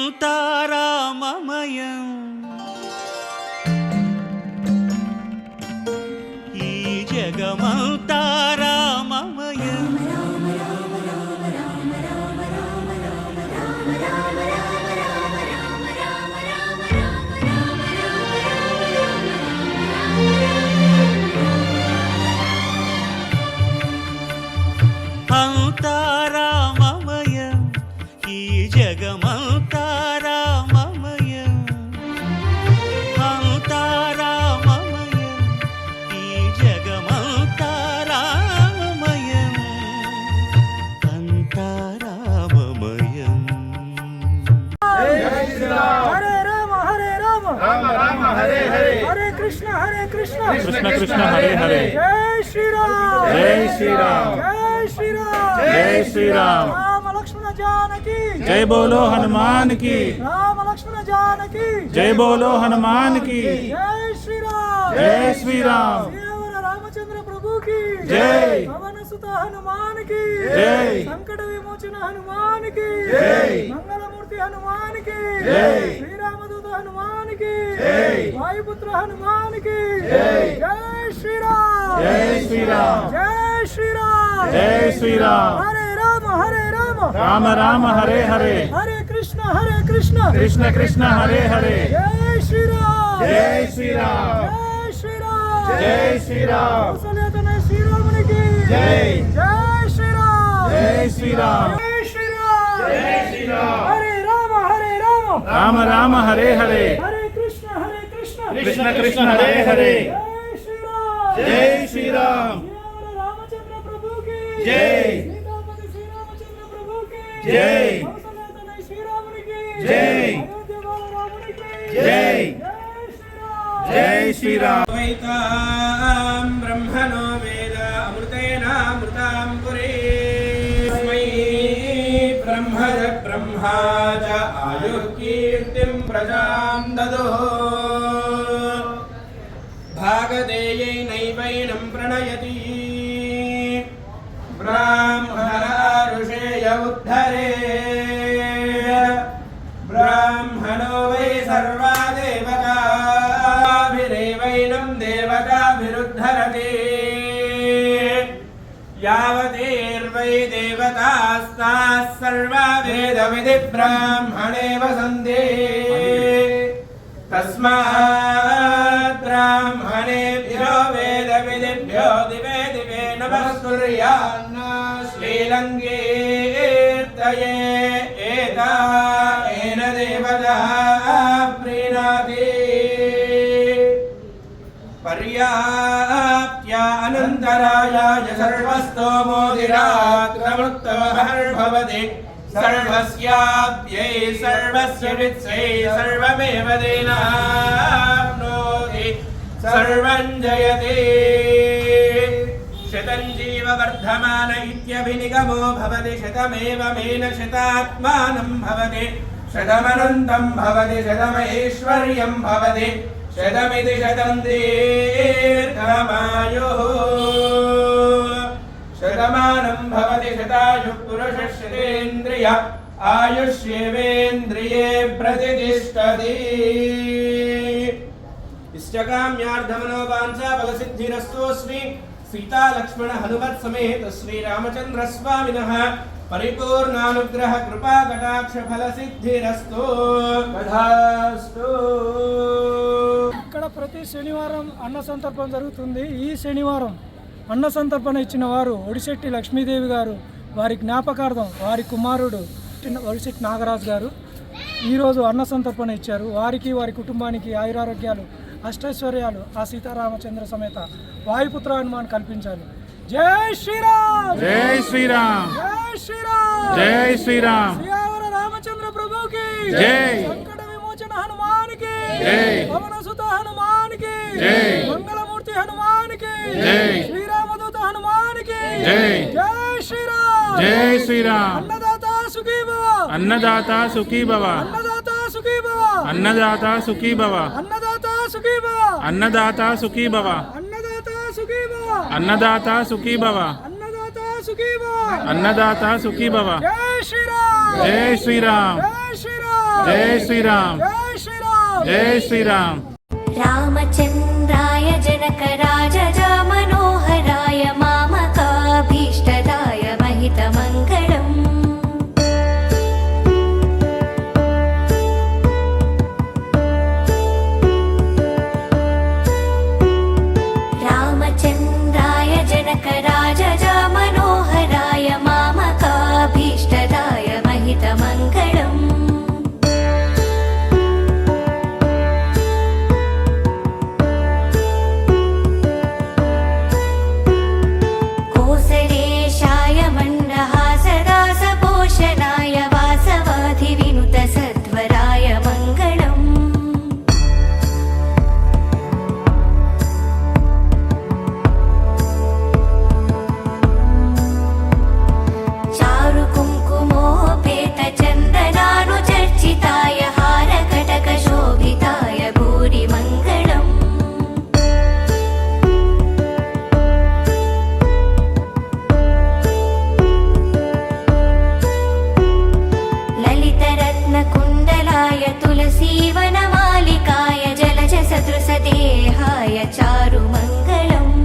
అంతా రామమయం ఈ జగమంతా రామమయం అంతా రామమయం ఈ జగమంతా రామమయం అంతా రామమయం ఈ జగమంతా రామమయం అంతా రామమయం. హరే రామ హరే రామ రామ రామ హరే హరే హరే కృష్ణ కృష్ణ కృష్ణ హరే హరే జై శ్రీరామ్ జై శ్రీరామ్ జై శ్రీరామ్ జై శ్రీరామ్ రామ లక్ష్మణ జానకి జై బోలో హనుమాన్ की రామ లక్ష్మణ జానకి जय बोलो हनुमान की జై శ్రీరామ్ जय श्री राम శ్రీరామ రామచంద్ర ప్రభు की जय పవన సుత హనుమాన్ की जय సంకట విమోచన హనుమాన్ की जय మంగళమూర్తి హనుమాన్ की जय శ్రీరామదూత హనుమాన్ की जय వాయుపుత్ర హనుమాన్ की जय జై శ్రీరామ్ जय श्री राम జై శ్రీరామ్ जय श्री राम హరే రామ राम राम हरे हरे హరే కృష్ణ కృష్ణ कृष्ण कृष्ण हरे हरे జై శ్రీరామ్ जय श्री राम జై శ్రీరామ్ जय श्री राम కౌసల్యతన శ్రీరామునికి जय జై శ్రీరామ్ जय श्री राम జై శ్రీరామ్ जय श्री राम హరే రామ राम राम हरे हरे హరే కృష్ణ कृष्ण कृष्ण हरे हरे జై శ్రీరామ్ जय श्री राम శ్రీరామ రామచంద్ర ప్రభుకి जय సీతాపతి శ్రీరామచంద్ర ప్రభుకి जय కౌసల్యతన శ్రీరామునికి जय అయోధ్య బాల రామునికి जय శ్రీరామ్ जय श्री राम వైతాం బ్రహ్మణో వేద అమృతేనామృతాం పురే తస్మై బ్రహ్మజ బ్రహ్మా చ ఆయుః కీర్తిం ప్రజాం దదుః భాగదేయైనైవైనం ప్రణయతి బ్రాహ్మణ ఋషేయ ఉద్ధరే బ్రాహ్మణో వై సర్వా దేవతాభిరేవైనం దేవతాభిరుద్ధరతి యావతేర్వై దేవతాస్తాః సర్వా వేదవిధి బ్రాహ్మణే వసంతే తస్మాత్ బ్రాహ్మణేభ్యో వేదవిధిభ్యో దివే దివే నమస్కుర్యాన్న శ్రీలంగేర్తయే ఏతా ఏన దేవతా ప్రీణాతి పర్యాప్త్య అనంతరాయాయ సర్వస్తోమోదిరాక్రముక్తమహర్భవతి సర్వస్యాప్యై సర్వస్య విత్సై సర్వమేవ దేనాప్నోతి సర్వం జయతి శతం జీవ వర్ధమాన ఇత్యభినిగమో భవతి శతమేవమేన శతాత్మానం భవతి శతమనంతం భవతి శతమైశ్వర్యం భవతి శతమితి శతం దీర్ఘమాయుః శతమానం భవతి శతాయుః పురుషः శతేంద్రియ ఆయుష్యేవేంద్రియే ప్రతిష్ఠతి ఇష్టకామ్యార్థమనోవాంఛా ఫలసిద్ధిరస్తు శ్రీ సీతా లక్ష్మణ హనుమత్ సమేత శ్రీ రామచంద్ర స్వామినః పరిపూర్ణానుగ్రహ కృపా కటాక్ష ఫలసిద్ధిరస్తు తథాస్తు. ఇక్కడ ప్రతి శనివారం అన్న సంతర్పణ జరుగుతుంది. ఈ శనివారం అన్న సంతర్పణ ఇచ్చిన వారు ఒడిశెట్టి లక్ష్మీదేవి గారు, వారి జ్ఞాపకార్థం వారి కుమారుడు ఒడిశెట్టి నాగరాజు గారు ఈరోజు అన్న సంతర్పణ ఇచ్చారు. వారికి వారి కుటుంబానికి ఆయురారోగ్యాలు అష్టైశ్వర్యాలు ఆ సీతారామచంద్ర సమేత వాయుపుత్ర హనుమాన్ కల్పించాలి. జై శ్రీరామ్ जय श्री राम జై శ్రీరామ్ जय श्री राम శ్రీరామ రామచంద్ర ప్రభుకి జై. సంకట విమోచన హనుమానికి జై. పవన సుత హనుమానికి జై. మంగళమూర్తి హనుమానికి జై. శ్రీరామదూత హనుమానికి జై. జై శ్రీరామ్ जय श्री राम అన్నదాత సుఖీ భవ अन्नदाता सुखी भव అన్నదాత సుఖీ భవ अन्नदाता सुखी भव అన్నదాత సుఖీ భవ अन्नदाता सुखी भव అన్నదాత సుఖీ భవ अन्नदाता सुखी भव అన్నదాత సుఖీ భవ अन्नदाता सुखी भव జై శ్రీరామ్ जय श्री राम జై శ్రీరామ్ జై శ్రీరామ్ జై శ్రీరామ్ జై శ్రీరామ్ रामचन्द्राय जनकराजज मनोहराय मामकाभीष्टदाय महितमङ्गलम् रामचन्द्राय जनकराजज मनोहराय मामकाभीष्टदाय महितमङ्गलम् कोसलेशाय मण्डहासदासपोषणाय वासवाधिविनुतसध्वराय मङ्गलम् चारुकुङ्कुमोपेतचन्दनानुचर्चिताय हारकटकशोभिताय भूरिमङ्गलम् ललितरत्नकुण्डलाय तुलसीवनमालिकाय जलजसदृशदेहाय चारुमङ्गलम्